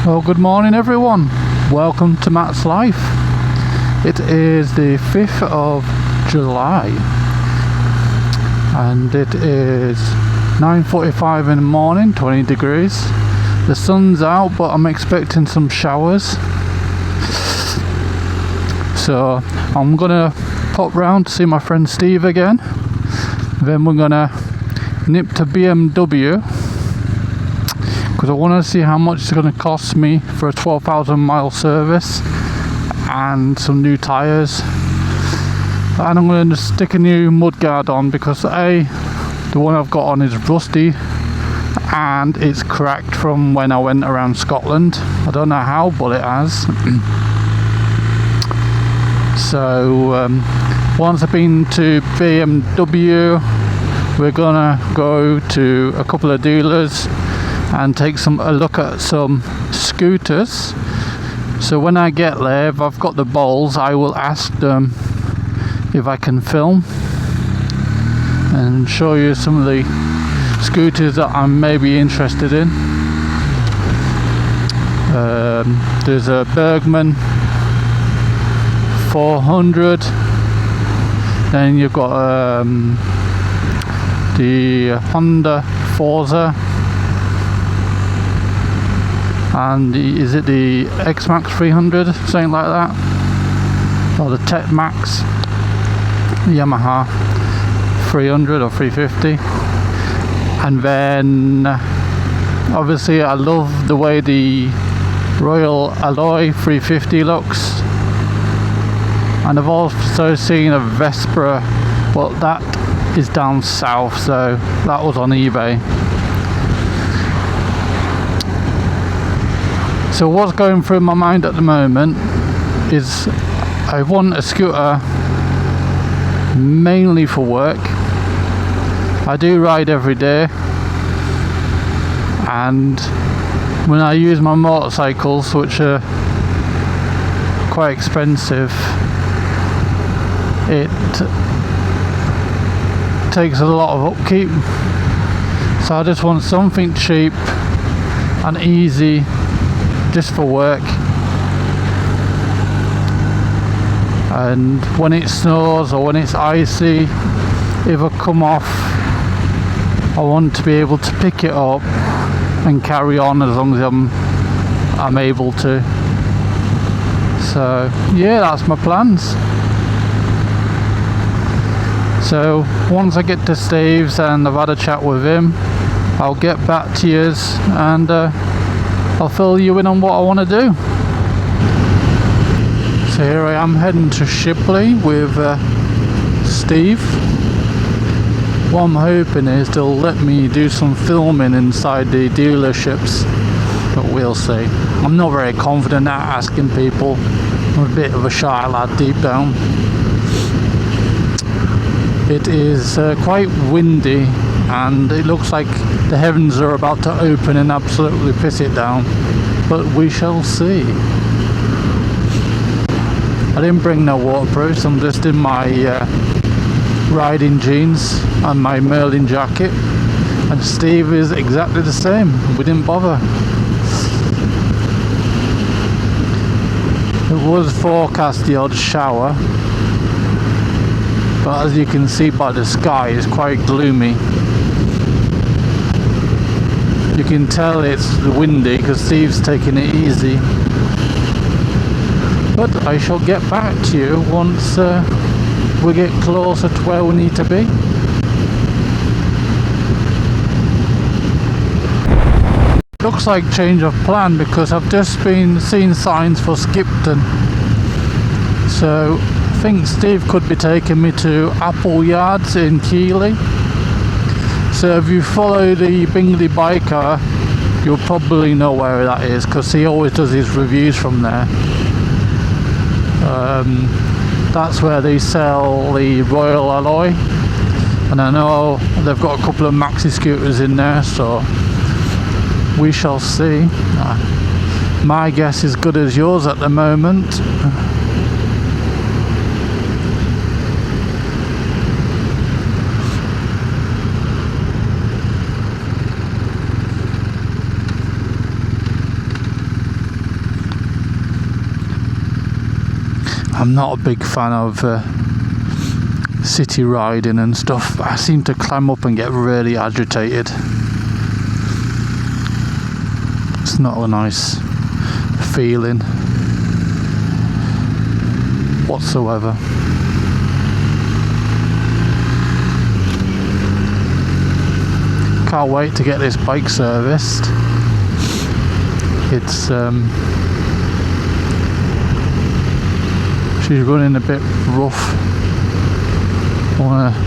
Well, good morning everyone. Welcome to Matt's Life. It is the 5th of July and it is 9:45 in the morning, 20 degrees. The sun's out, but I'm expecting some showers. So I'm gonna pop round to see my friend Steve again. Then we're gonna nip to BMW because I want to see how much it's going to cost me for a 12,000 mile service and some new tyres. And I'm going to stick a new mudguard on because the one I've got on is rusty and it's cracked from when I went around Scotland. I don't know how, but it has. So once I've been to BMW, we're gonna go to a couple of dealers and take a look at some scooters. So when I get there, if I've got the balls, I will ask them if I can film and show you some of the scooters that I'm maybe interested in. There's a Bergman 400, then you've got the Honda Forza, and is it the X-Max 300, something like that, or the Tech Max, Yamaha 300 or 350. And then obviously I love the way the Royal Alloy 350 looks, and I've also seen a Vespa, but that is down south, so that was on eBay. So what's going through my mind at the moment is I want a scooter mainly for work. I do ride every day, and when I use my motorcycles, which are quite expensive, it takes a lot of upkeep. So I just want something cheap and easy just for work. And when it snows or when it's icy, if I come off, I want to be able to pick it up and carry on as long as I'm able to. So yeah, that's my plans. So once I get to Steve's and I've had a chat with him, I'll get back to you and I'll fill you in on what I want to do. So here I am heading to Shipley with Steve. What I'm hoping is they'll let me do some filming inside the dealerships, but we'll see. I'm not very confident at asking people. I'm a bit of a shy lad deep down. It is quite windy and it looks like the heavens are about to open and absolutely piss it down, but we shall see. I didn't bring no waterproofs, I'm just in my riding jeans and my Merlin jacket, and Steve is exactly the same. We didn't bother. It was forecast the odd shower, but as you can see by the sky, it's quite gloomy. You can tell it's windy because Steve's taking it easy. But I shall get back to you once we get closer to where we need to be. Looks like change of plan because I've just been seeing signs for Skipton. So I think Steve could be taking me to Apple Yards in Keighley. So if you follow the Bingley biker, you'll probably know where that is because he always does his reviews from there. That's where they sell the Royal Alloy, and I know they've got a couple of maxi scooters in there, so we shall see. My guess is good as yours at the moment. I'm not a big fan of city riding and stuff. I seem to climb up and get really agitated. It's not a nice feeling whatsoever. Can't wait to get this bike serviced. It's she's running a bit rough. I want to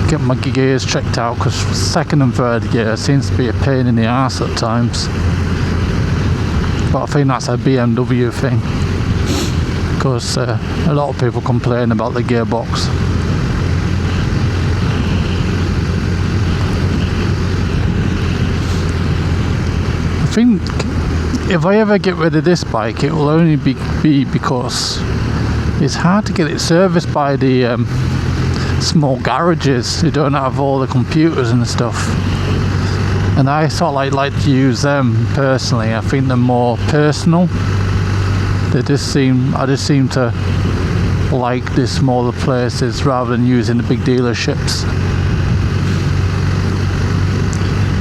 get my gears checked out because second and third gear seems to be a pain in the arse at times. But I think that's a BMW thing, because a lot of people complain about the gearbox. I think if I ever get rid of this bike, it will only be because it's hard to get it serviced by the small garages who don't have all the computers and stuff. And I sort of like to use them personally. I think they're more personal. I just seem to like the smaller places rather than using the big dealerships.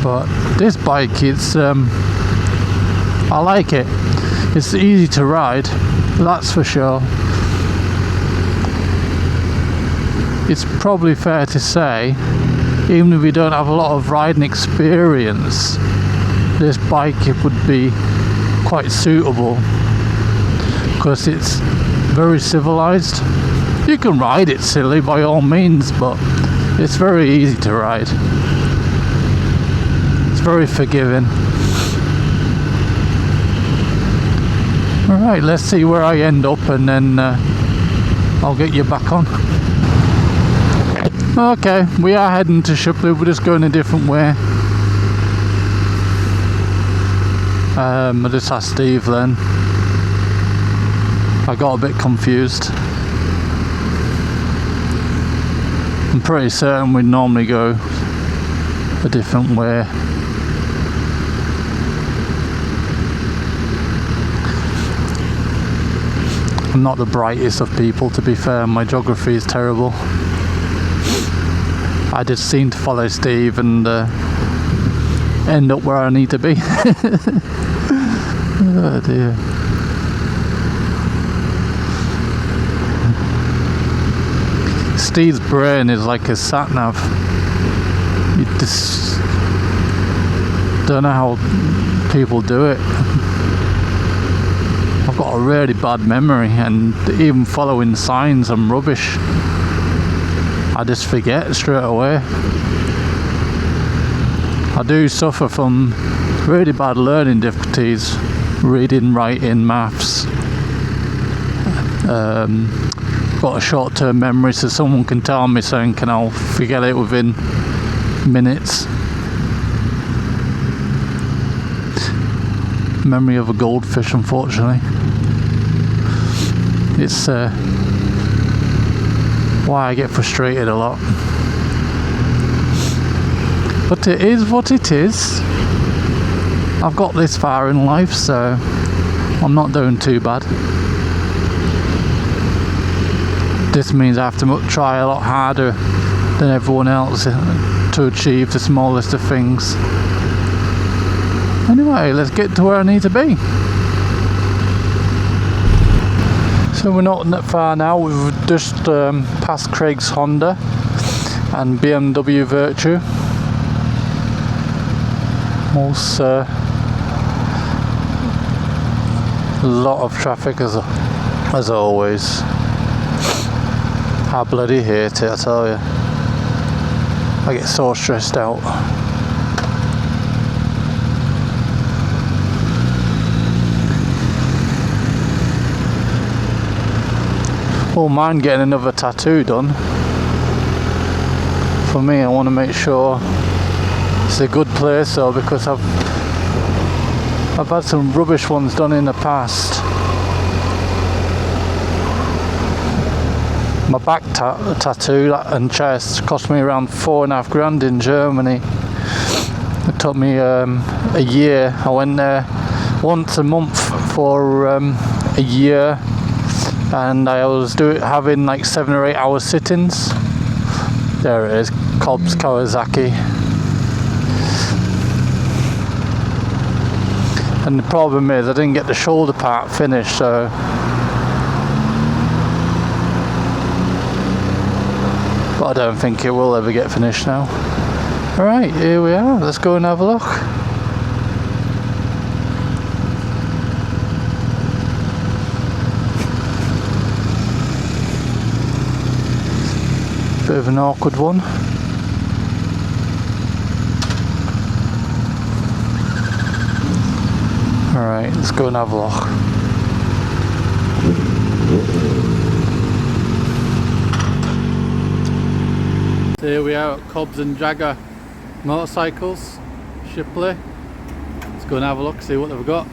But this bike, it's I like it. It's easy to ride, that's for sure. It's probably fair to say, even if you don't have a lot of riding experience, this bike it would be quite suitable, because it's very civilized. You can ride it silly by all means, but it's very easy to ride. It's very forgiving. Alright, let's see where I end up, and then I'll get you back on. Okay, we are heading to Shipley. We're just going a different way. I just asked Steve then. I got a bit confused. I'm pretty certain we'd normally go a different way. I'm not the brightest of people, to be fair. My geography is terrible. I just seem to follow Steve and end up where I need to be. Oh dear. Steve's brain is like a sat-nav. You just don't know how people do it. I've got a really bad memory, and even following signs, I'm rubbish. I just forget straight away. I do suffer from really bad learning difficulties, reading, writing, maths. Got a short-term memory, so someone can tell me something and I'll forget it within minutes. Memory of a goldfish, unfortunately. It's why I get frustrated a lot. But it is what it is. I've got this far in life, so I'm not doing too bad. This means I have to try a lot harder than everyone else to achieve the smallest of things. Anyway, let's get to where I need to be. So we're not that far now. We've just passed Craig's Honda and BMW Virtue. Also, a lot of traffic as always. I bloody hate it, I tell you. I get so stressed out. Wouldn't mind getting another tattoo done. For me, I want to make sure it's a good place though, because I've had some rubbish ones done in the past. My back tattoo and chest cost me around $4.5 grand in Germany. It took me a year. I went there once a month for a year. and I was having like 7 or 8 hour sit-ins. There it is, Cobbs Kawasaki. And the problem is I didn't get the shoulder part finished, so but I don't think it will ever get finished now. Alright, here we are, let's go and have a look. Bit of an awkward one. Alright, let's go and have a look. So here we are at Cobbs and Jagger Motorcycles, Shipley. Let's go and have a look, see what they've got.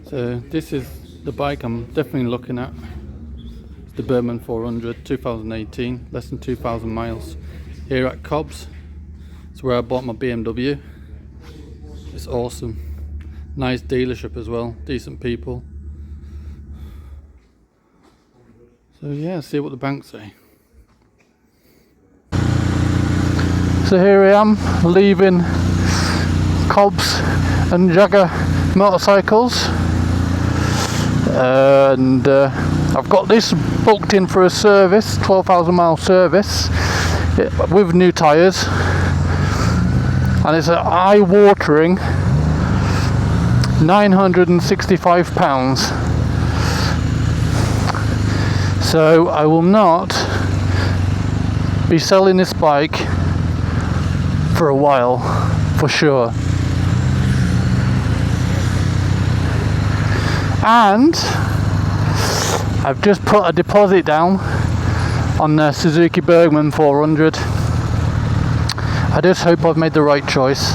So this is the bike I'm definitely looking at. It's the Bergman 400 2018, less than 2,000 miles. Here at Cobbs, it's where I bought my BMW. It's awesome. Nice dealership as well, decent people. So yeah, see what the banks say. So here I am, leaving Cobbs and Jagger Motorcycles. And I've got this booked in for a service, 12,000 mile service with new tyres, and it's an eye-watering £965. So I will not be selling this bike for a while, for sure. And I've just put a deposit down on the Suzuki Bergman 400. I just hope I've made the right choice.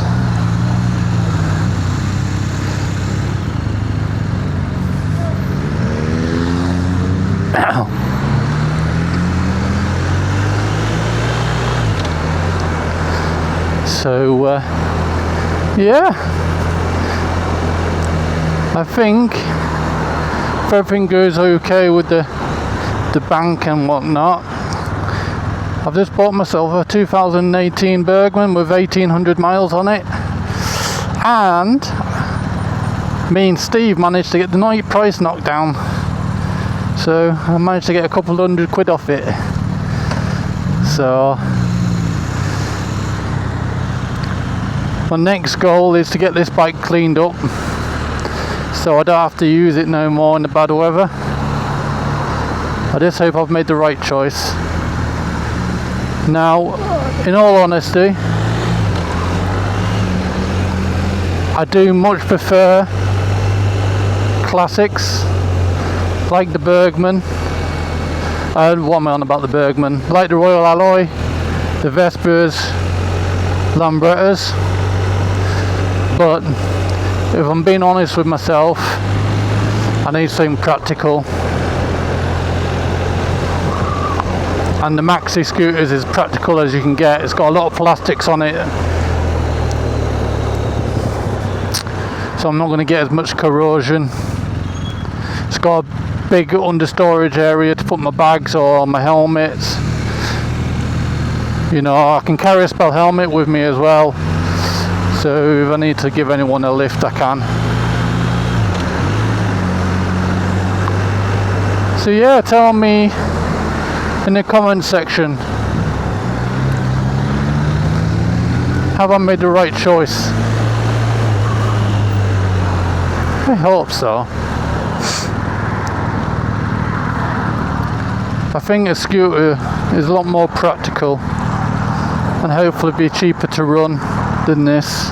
So yeah, I think if everything goes okay with the bank and whatnot, I've just bought myself a 2018 Bergman with 1,800 miles on it, and me and Steve managed to get the night price knocked down, so I managed to get a couple £100 off it. So my next goal is to get this bike cleaned up, so I don't have to use it no more in the bad weather. I just hope I've made the right choice. Now, in all honesty, I do much prefer classics like the Bergman. What am I on about the Bergman? Like the Royal Alloy, the Vespers, Lambrettas. But if I'm being honest with myself, I need something practical. And the Maxi scooter is as practical as you can get. It's got a lot of plastics on it, so I'm not going to get as much corrosion. It's got a big understorage area to put my bags or my helmets. You know, I can carry a spell helmet with me as well, so if I need to give anyone a lift, I can. So yeah, tell me in the comment section, have I made the right choice? I hope so. I think a scooter is a lot more practical and hopefully be cheaper to run than this,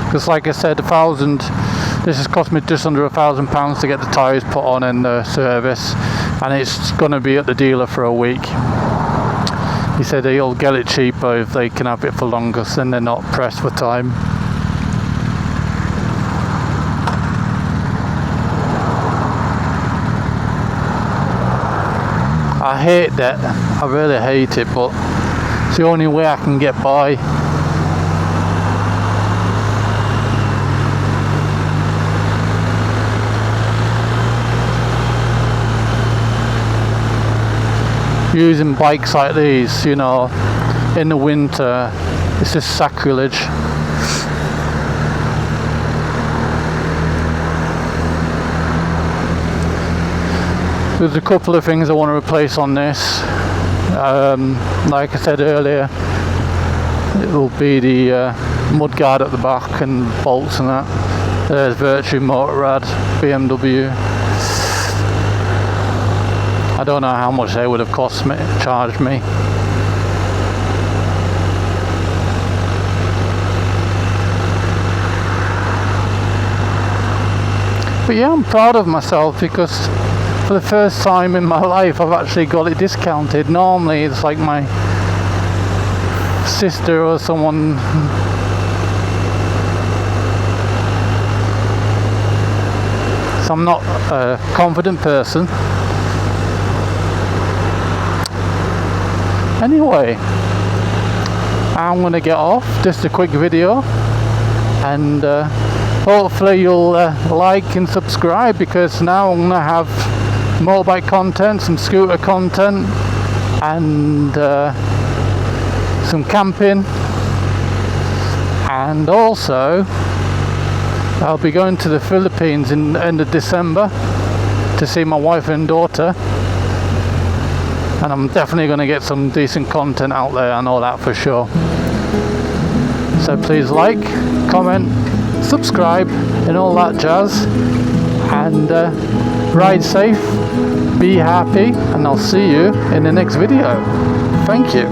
because like I said, this has cost me just under £1,000 to get the tyres put on in the service, and it's going to be at the dealer for a week. He said he'll get it cheaper if they can have it for longer, so then they're not pressed for time. I hate that, I really hate it, but it's the only way I can get by. using bikes like these, you know, in the winter. It's just sacrilege. There's a couple of things I want to replace on this. Like I said earlier, it will be the mudguard at the back and bolts and that. There's Virtue Motorrad BMW. I don't know how much they would have charged me. But yeah, I'm proud of myself because for the first time in my life I've actually got it discounted. Normally it's like my sister or someone so I'm not a confident person. Anyway, I'm gonna get off. Just a quick video, and hopefully you'll like and subscribe, because now I'm gonna have motorbike content, some scooter content, and some camping, and also I'll be going to the Philippines in the end of December to see my wife and daughter, and I'm definitely going to get some decent content out there, I know that for sure. So please like, comment, subscribe and all that jazz, and ride safe, be happy, and I'll see you in the next video. Thank you.